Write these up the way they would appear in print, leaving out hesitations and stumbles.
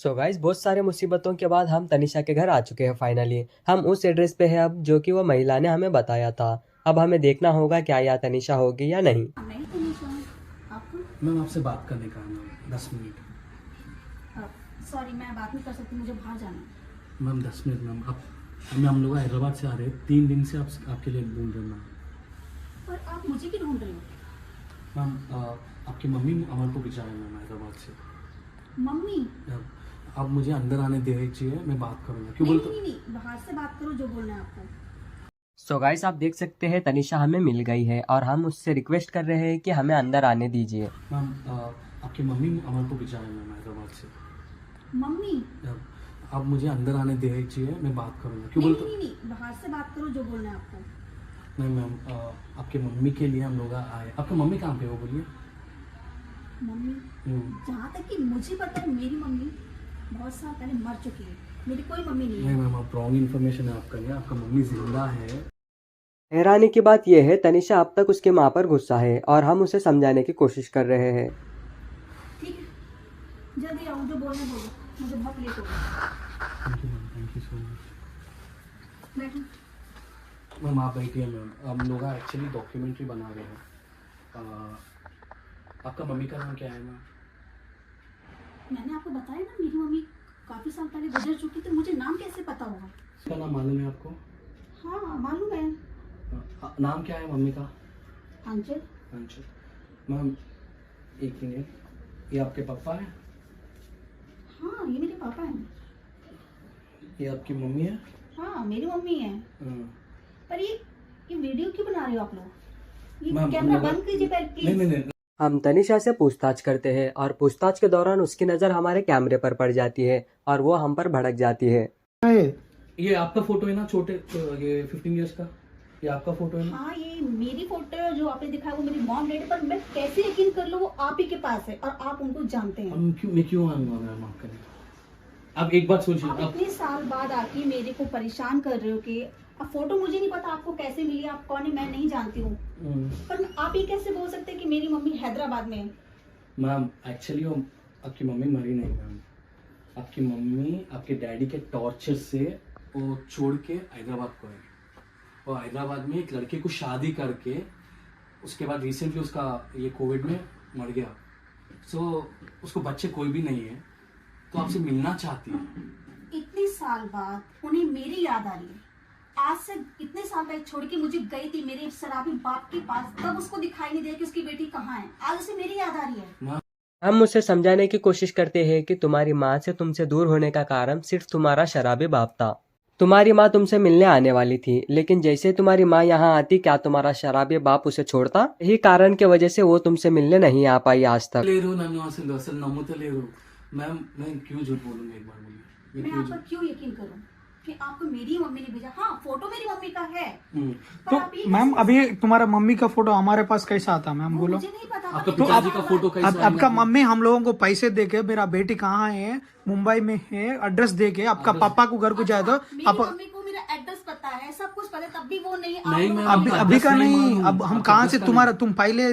Guys बहुत सारे मुसीबतों के बाद हम तनिषा के घर आ चुके हैं फाइनली। हम उस एड्रेस पे हैं अब जो कि वो महिला ने हमें बताया था। अब हमें देखना होगा क्या यह तनिषा होगी या नहीं। नहीं तो नहीं सुना आपको। मैम आपसे बात करने का है मैम 10 मिनट। सॉरी मैं बात नहीं कर सकती, मुझे बाहर जाना है। Ma'am 10 minute ma'am. आप हम लोग हैदराबाद से आ रहे हैं, 3 दिन से आपके लिए ढूंढ रहे हैं मैम। पर आप मुझे क्यों ढूंढ रहे हो? मैम आपकी मम्मी अमर को भिजा है मैम हैदराबाद से। मम्मी? आप मुझे अंदर आने दे दीजिए, मैं बात करूँगा। क्यों नहीं, बोलते? नहीं नहीं, बाहर से बात करो, जो बोलना है आपको। गाइस आप देख सकते हैं तनिषा हमें मिल गई है और हम उससे रिक्वेस्ट कर रहे हैं कि हमें अंदर आने दीजिए। मैम आपकी मम्मी अमर को भिजा है मैम हैदराबाद से। मम्मी? आप मुझे अंदर आने दे दीजिए, मैं बात करूँगा। क्यों नहीं, बोलते? नहीं नहीं, बाहर से बात करो, जो बोलना है आपको। नहीं मैम, आपके मम्मी के लिए हम लोग आए। आपका मम्मी कहाँ पे हो बोलिए? मम्मी? जहाँ तक कि मुझे पता है मेरी मम्मी बहुत साल पहले मर चुकी है। मेरी कोई मम्मी नहीं नहीं है। मैम, आप रॉन्ग इन्फॉर्मेशन है आपका। नहीं, आपका मम्मी जिंदा है। हैरानी की बात यह है तनिषा अब तक उसके माँ पर गुस्सा है और हम उसे समझाने की कोशिश कर रहे हैं। ठीक है, जल्दी आओ, जो बोलना बोलो, मुझे बहुत लेट हो गया। Thank you ma'am, thank you so much. बैठो। मैम आप बैठिए मैम। हम लोग एक्चुअली डॉक्यूमेंट्री बना रहे हैं। आपका मम्मी का नाम क्या है मैम? मैंने आपको बताया ना, मेरी मम्मी काफी साल पहले गुजर चुकी, तो मुझे नाम कैसे पता होगा? उसका नाम मालूम है आपको? हाँ मालूम है। नाम क्या है मम्मी का? अंचल। अंशु। मैम एक मिनट, ये आपके पापा है? हाँ ये मेरे पापा हैं। ये आपकी मम्मी है? हाँ मेरी मम्मी है। पर ये वीडियो क्यों बना रहे हो आप लोग? ये मैम, कैमरा हम लोग- बंद कीजिए पहले नहीं प्लीज। नहीं नहीं। हम तनिषा से पूछताछ करते हैं और पूछताछ के दौरान उसकी नज़र हमारे कैमरे पर पड़ जाती है और वो हम पर भड़क जाती है। ये आपका फोटो है ना छोटे, ये 15 इयर्स का, ये आपका फोटो है ना? हाँ ये मेरी फोटो है, जो आपने दिखाया वो मेरी मॉम डैडी, पर मैं कैसे यकीन कर लूं वो आप ही के पास है और आप उनको जानते हैं। मैं क्यों आऊंगा मैम आपका? आप एक बात सोचिए। आप आप इतने साल बाद आके मेरे को परेशान कर रहे हो कि अब फोटो मुझे नहीं पता आपको कैसे मिली, आप कौन है मैं नहीं जानती हूँ, पर आप ये कैसे बोल सकते हैं कि मेरी मम्मी हैदराबाद में है? मैम एक्चुअली वो आपकी मम्मी मरी नहीं मैम। आपकी मम्मी आपके डैडी के टॉर्चर से वो छोड़ के हैदराबाद को आई। वो हैदराबाद में एक लड़के को शादी करके उसके बाद रिसेंटली उसका ये कोविड में मर गया। सो उसको बच्चे कोई भी नहीं है, तो आपसे मिलना चाहती है। इतने साल बाद उन्हें मेरी याद आ रही है। आज से इतने साल पहले छोड़ के मुझे गई थी मेरे शराबी बाप के पास, तब उसको दिखाई नहीं दिया कि उसकी बेटी कहाँ है। आज उसे मेरी याद आ रही है। हम उसे समझाने की कोशिश करते हैं कि तुम्हारी माँ से तुमसे दूर होने का कारण सिर्फ तुम्हारा शराबी बाप था। तुम्हारी माँ तुमसे मिलने आने वाली थी, लेकिन जैसे तुम्हारी माँ यहाँ आती क्या तुम्हारा शराबी बाप उसे छोड़ता? यही कारण की वजह से वो तुमसे मिलने नहीं आ पाई आज तक। లేరు నన్ను అసలు నమ్ముతలేరు मैम। मैं क्यों झूठ बोलूंगा? एक बार बोलिए, मैं मैं क्यों आप पर झूठ? क्यों यकीन करूं कि आपको मेरी मम्मी ने भेजा? हाँ फोटो मेरी मम्मी का है, पर तो आप ये मैम कैसे- अभी तुम्हारा मम्मी का फोटो हमारे पास कैसा आता मैम? वो बोलो। मुझे नहीं पता। आपका पर पिताजी इतने का साल फोटो बाद- कैसा अब है आपका मैम? मम्मी हम लोगों को पैसे देके मेरा बेटी कहाँ है, मुंबई में है, एड्रेस देके आपका पापा को घर को जाए तो मेरी आप मम्मी को मेरा एड्रेस पता है, सब कुछ पता है, तब भी वो नहीं नहीं, आप मैम, लोग- अभी आपका अभी address का नहीं नहीं। मालूम। अब हम आपका कहाँ address से का तुम्हारा नहीं। तुम पहले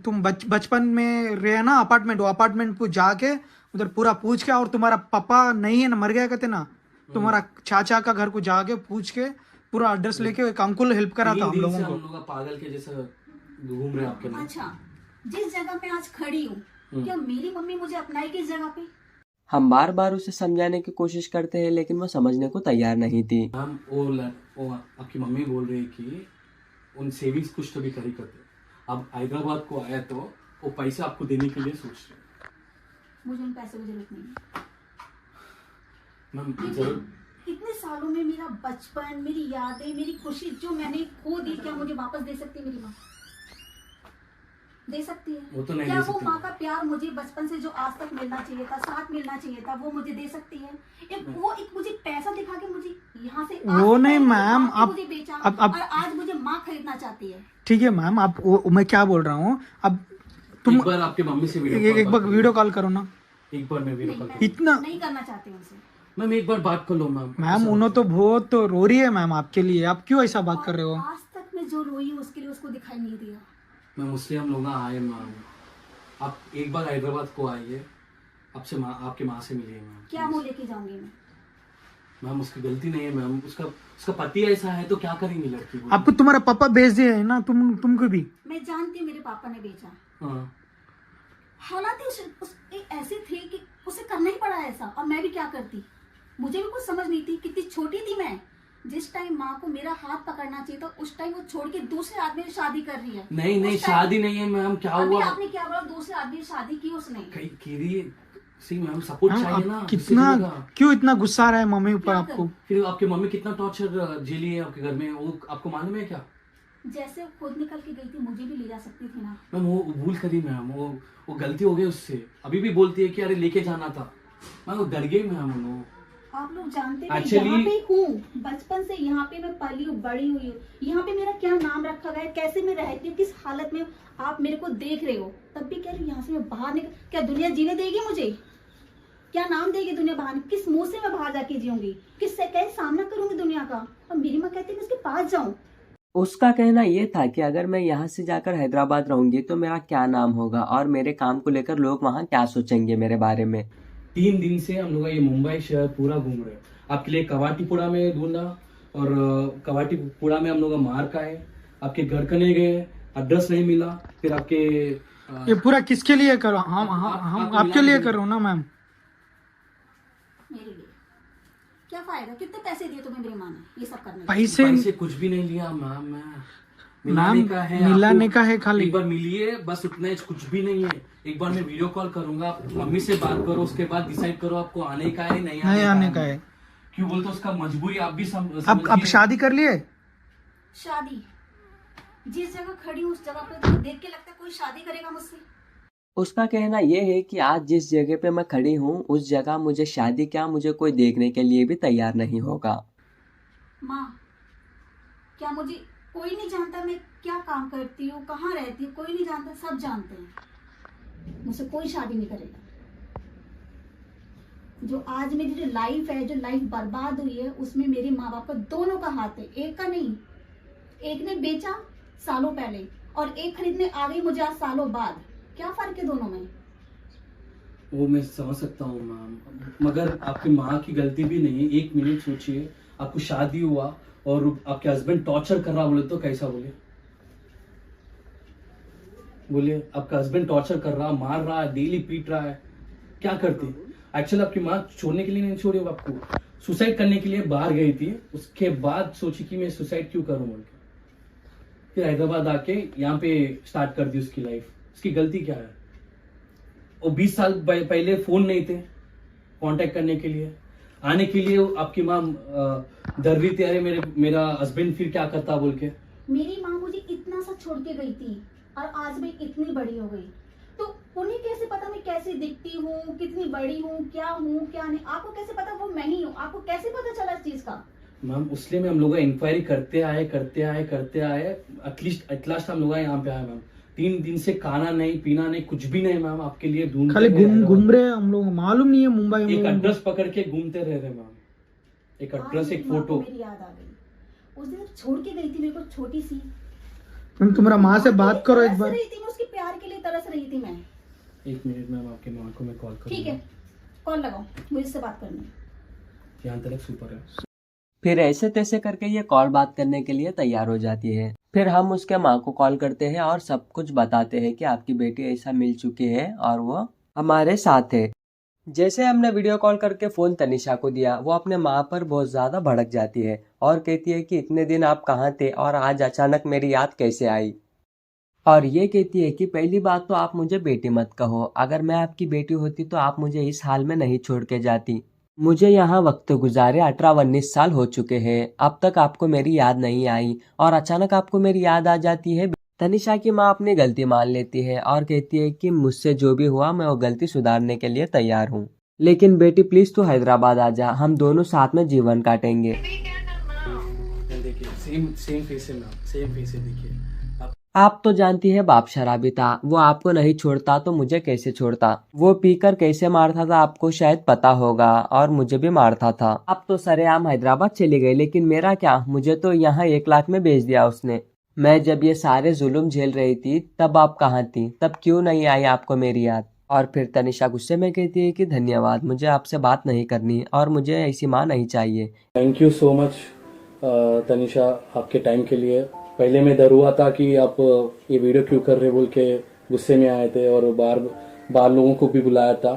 तुम बचपन में रहे ना अपार्टमेंट, वो अपार्टमेंट को जाके उधर पूरा पूछ के, और तुम्हारा पापा नहीं है ना, मर गया कहते ना, तुम्हारा चाचा का घर को जाके पूछ के पूरा एड्रेस लेके एक अंकुल हेल्प करा था 3 हम दिन से लोगों हम को। लोग पागल के जैसे घूम रहे हैं आपके लिए। अच्छा, जिस जगह पे आज खड़ी हूँ, क्या मेरी मम्मी मुझे अपनाएगी इस जगह पे? हम बार बार उसे समझाने की कोशिश करते हैं लेकिन वो समझने को तैयार नहीं थी। मैम वो आपकी मम्मी बोल रही कि उन सेविंग्स कुछ तो भी करी करते। अब हैदराबाद को आया तो वो पैसे आपको देने के लिए सोच रहे हैं। मुझे उन पैसों की जरूरत नहीं है। मैम जरूर। इतने सालों में मेरा बचपन, मेरी यादें, मेरी खुशी जो मैंने खो दी, क्या मुझे वापस दे सकती है मेरी माँ? दे सकती है? वो तो नहीं क्या दे वो सकती। माँ का प्यार मुझे बचपन से जो आज तक मिलना चाहिए था, साथ मिलना चाहिए था, वो मुझे दे सकती है? एक मुझे पैसा दिखा के मुझे यहाँ से वो नहीं मैम, आप आप मुझे बेचा अब और आज मुझे माँ खरीदना चाहती है। ठीक है मैम, आप मैं क्या बोल रहा हूँ, अब तुम एक बार आपके मम्मी से एक बार वीडियो कॉल करो ना। एक बार मैं वीडियो नहीं, कॉल मैं इतना नहीं करना चाहती उनसे। मैम एक बार बात कर लो मैम। मैम उन्होंने तो बहुत रो रही है मैम आपके लिए, आप क्यों ऐसा बात कर रहे हो? आज तक मैं जो रोई हूँ उसके लिए उसको दिखाई नहीं दिया। मैम उसलिए हम लोग आए मैम। आप एक बार हैदराबाद को आइए, आपसे माँ आपके माँ से मिलिए मैम। क्या मुंह लेके जाऊंगी मैं? मैम उसकी गलती नहीं है मैम, उसका उसका पति ऐसा है तो क्या करेंगी लड़की को? आपको तुम्हारा पापा भेज दिए है ना, तुमको भी। मैं जानती हूँ मेरे पापा ने बेचा, हाँ हालात ऐसे थे कि उसे करना ही पड़ा ऐसा, और मैं भी क्या करती, मुझे भी कुछ समझ नहीं थी, कितनी छोटी थी मैं। जिस टाइम माँ को मेरा हाथ पकड़ना चाहिए था, उस टाइम वो छोड़ के दूसरे आदमी से शादी कर रही है। नहीं नहीं उस टाइम- शादी नहीं है मैम, क्या अभी हुआ? आपने क्या बोला, दूसरे आदमी से शादी की उसने? सी मैम सपोर्ट मैम, चाहिए आप ना, कितना किसी का। क्यों इतना गुस्सा आ रहा है मम्मी ऊपर क्या आपको? फिर आपके मम्मी कितना टॉर्चर झेली है आपके घर में, वो आपको मालूम है क्या? जैसे वो खुद निकल के गई थी, मुझे भी ले जा सकती थी ना। मैम वो भूल करी मैम, वो गलती हो गई उससे। अभी भी बोलती है कि अरे लेके जाना था। मैम वो डर गई मैम वो। आप लोग जानते हैं Actually- यहाँ पे हूँ, बचपन से यहाँ पे मैं पली हूँ, बड़ी हुई हूँ। यहाँ पे मेरा क्या नाम रखा गया है, कैसे मैं रहती हूँ, किस हालत में आप मेरे को देख रहे हो, तब भी कह रही हूँ यहाँ से मैं बाहर निकल, क्या दुनिया जीने देगी मुझे? क्या नाम देगी दुनिया बाहर? किस मुंह से मैं बाहर जाके जीऊंगी? किससे कैसे सामना करूंगी दुनिया का? और मेरी माँ कहती है मैं उसके पास जाऊं। उसका कहना ये था कि अगर मैं यहाँ से जाकर हैदराबाद रहूंगी तो मेरा क्या नाम होगा और मेरे काम को लेकर लोग वहाँ क्या सोचेंगे मेरे बारे में। 3 दिन से हम लोग ये मुंबई शहर पूरा घूम रहे हैं। आपके लिए कवाटीपुरा में ढूंढा, और कवाटीपुरा में हम लोग मार का है। आपके घर कने गए, एड्रेस नहीं मिला। फिर आपके ये पूरा किसके लिए करो? हम आपको आपके मिला लिए नहीं। कर रहा हूँ ना मैम। मेरे लिए क्या फायदा? कितने पैसे दिए तुम्हें मेरी माँ ने ये सब करने के? पैसे पैसे कुछ भी नहीं लिया मैम। मिलाने मैम, का है, मिलाने आपको का है खाली। एक बार मिलिए बस, उतना ही, कुछ भी नहीं है। एक बार मैं वीडियो कॉल करूंगा, आप मम्मी से बात करो, उसके बाद डिसाइड करो आपको आने का है नहीं नहीं आने का है। क्यों बोलते हो? उसका मजबूरी आप भी अब समझिए। शादी कर लिए? शादी जिस जगह खड़ी हूँ उस जगह पे तो देख के लगता है कोई शादी करेगा मुझसे। उसका कहना यह है कि आज जिस जगह पे मैं खड़ी हूँ उस जगह मुझे शादी क्या, मुझे कोई देखने के लिए भी तैयार नहीं होगा। माँ, क्या मुझे कोई नहीं जानता मैं क्या काम करती हूँ, कहाँ रहती हूँ? कोई नहीं जानता, सब जानते हैं। मुझसे कोई शादी नहीं करेगा। जो आज मेरी जो लाइफ है, जो लाइफ बर्बाद हुई है, उसमें मेरे माँ बाप का दोनों का हाथ है, एक का नहीं। एक ने बेचा सालों पहले और एक खरीदने आ गई मुझे आज सालों बाद। क्या फर्क है दोनों में? वो मैं समझ सकता हूँ मैम, मगर आपकी माँ की गलती भी नहीं है। 1 मिनट सोचिए, आपको शादी हुआ और आपके हस्बैंड टॉर्चर कर रहा बोले तो कैसा बोले? बोलिए, आपका हस्बैंड टॉर्चर कर रहा, मार रहा है, डेली पीट रहा है, क्या करती? एक्चुअली आपकी माँ छोड़ने के लिए नहीं छोड़ी, आपको सुसाइड करने के लिए बाहर गई थी। उसके बाद सोची कि मैं सुसाइड क्यों करूं बोल के, फिर हैदराबाद आके यहाँ पे स्टार्ट कर दी उसकी लाइफ। उसकी गलती क्या है? वो 20 साल पहले फोन नहीं थे कांटेक्ट करने के लिए, आने के लिए आपकी माँ डर रही थी, अरे मेरा हस्बैंड फिर क्या करता बोल के। मेरी माँ मुझे इतना सा छोड़ के गई थी और आज मैं इतनी बड़ी हो गई, तो उन्हें कैसे पता मैं कैसे दिखती हूँ, कितनी बड़ी हूँ, क्या नहीं? आपको कैसे पता वो मैं ही हूँ? आपको कैसे पता चला इस चीज का? मैम उसलिए में हम लोग इंक्वायरी करते आए एट लास्ट हम लोग यहाँ पे आए मैम। 3 दिन से खाना नहीं, पीना नहीं, कुछ भी नहीं मैम, आपके लिए ढूंढते खाली रहे घूम रहे हैं हम लोग, मालूम नहीं है मुंबई एक में। एड्रेस पकड़ के घूमते रह रहे मैम, एक एड्रेस, आज एक मेरी माँ को फोटो। मेरी याद आ गई। उस दिन जब छोड़ के गई थी मेरे को छोटी सी, तुम तुम्हारा माँ से बात करो एक तरस बार। रही थी मैं, उसके प्यार के लिए तरस रही थी मैं। 1 मिनट मैम, आपके माँ को मैं कॉल करूँ? ठीक है, कॉल लगाओ, मुझे इससे बात करनी है। यहाँ तक सुपर है। फिर ऐसे तैसे करके ये कॉल बात करने के लिए तैयार हो जाती है। फिर हम उसके माँ को कॉल करते हैं और सब कुछ बताते हैं कि आपकी बेटी ऐसा मिल चुकी है और वो हमारे साथ है। जैसे हमने वीडियो कॉल करके फ़ोन तनिषा को दिया, वो अपने माँ पर बहुत ज़्यादा भड़क जाती है और कहती है कि इतने दिन आप कहाँ थे और आज अचानक मेरी याद कैसे आई। और ये कहती है कि पहली बात तो आप मुझे बेटी मत कहो, अगर मैं आपकी बेटी होती तो आप मुझे इस हाल में नहीं छोड़ के जाती। मुझे यहाँ वक्त गुजारे 18-19 साल हो चुके हैं, अब तक आपको मेरी याद नहीं आई और अचानक आपको मेरी याद आ जाती है। तनिषा की माँ अपनी गलती मान लेती है और कहती है कि मुझसे जो भी हुआ मैं वो गलती सुधारने के लिए तैयार हूँ, लेकिन बेटी प्लीज तू हैदराबाद आ जा, हम दोनों साथ में जीवन काटेंगे। देखिए सेम फेस है मैम, सेम फेस है। देखिए आप तो जानती है बाप शराबी था, वो आपको नहीं छोड़ता तो मुझे कैसे छोड़ता। वो पीकर कैसे मारता था आपको शायद पता होगा, और मुझे भी मारता था। अब तो सरेआम हैदराबाद चली गई, लेकिन मेरा क्या, मुझे तो यहाँ 1 लाख में बेच दिया उसने। मैं जब ये सारे जुल्म झेल रही थी तब आप कहाँ थी, तब क्यों नहीं आई आपको मेरी याद? और फिर तनिषा गुस्से में कहती है कि धन्यवाद, मुझे आपसे बात नहीं करनी और मुझे ऐसी माँ नहीं चाहिए। Thank you so much Tanisha, आपके टाइम के लिए। पहले मैं डर हुआ था कि आप ये वीडियो क्यों कर रहे बोल के गुस्से में आए थे और बाहर लोगों को भी बुलाया था।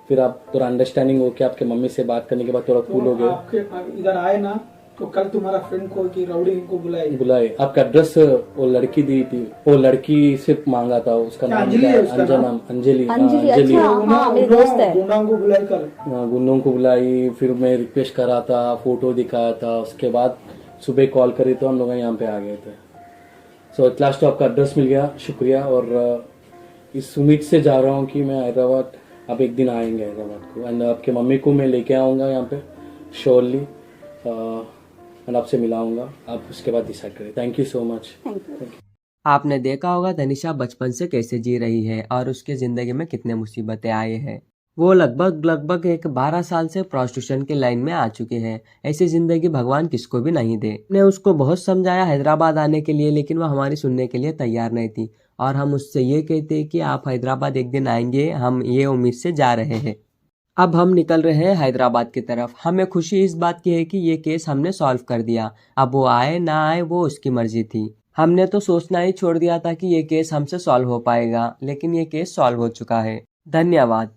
फिर आप थोड़ा अंडरस्टैंडिंग हो के आपके मम्मी से बात करने के बाद थोड़ा कूल हो गए। आपके इधर आए ना तो कल तुम्हारा फ्रेंड को कि राउडी इनको बुलाए। आपका एड्रेस वो लड़की दी थी, वो लड़की सिर्फ मांगा था, उसका नाम अंजलि है, उसका अंजना, नाम? अंजलि। अंजलि, अच्छा, हाँ, मेरी दोस्त है। गुंडाओं को बुलाई कल। गुंडों को बुलाई, फिर मैं रिक्वेस्ट करा था, फोटो दिखाया था, उसके बाद सुबह कॉल करी तो हम लोग यहाँ पे आ गए थे। सो एट लास्ट तो आपका एड्रेस मिल गया, शुक्रिया। और इस उम्मीद से जा रहा हूँ कि मैं हैदराबाद, आप एक दिन आएंगे हैदराबाद को, एंड आपके मम्मी को मैं लेके आऊँगा यहाँ पे श्योरली, एंड आपसे मिलाऊंगा। आप उसके बाद डिसाइड करें। Thank you so much. आपने देखा होगा तनिषा बचपन से कैसे जी रही है और उसके जिंदगी में कितने मुसीबतें आए हैं। वो लगभग एक 12 साल से प्रोस्टिट्यूशन के लाइन में आ चुके हैं। ऐसी जिंदगी भगवान किसको भी नहीं दे। हमने उसको बहुत समझाया हैदराबाद आने के लिए, लेकिन वो हमारी सुनने के लिए तैयार नहीं थी। और हम उससे ये कहते कि आप हैदराबाद एक दिन आएंगे, हम ये उम्मीद से जा रहे हैं। अब हम निकल रहे हैं हैदराबाद की तरफ। हमें खुशी इस बात की है कि ये केस हमने सॉल्व कर दिया। अब वो आए ना आए वो उसकी मर्जी थी। हमने तो सोचना ही छोड़ दिया था कि ये केस हमसे सॉल्व हो पाएगा, लेकिन ये केस सॉल्व हो चुका है। धन्यवाद।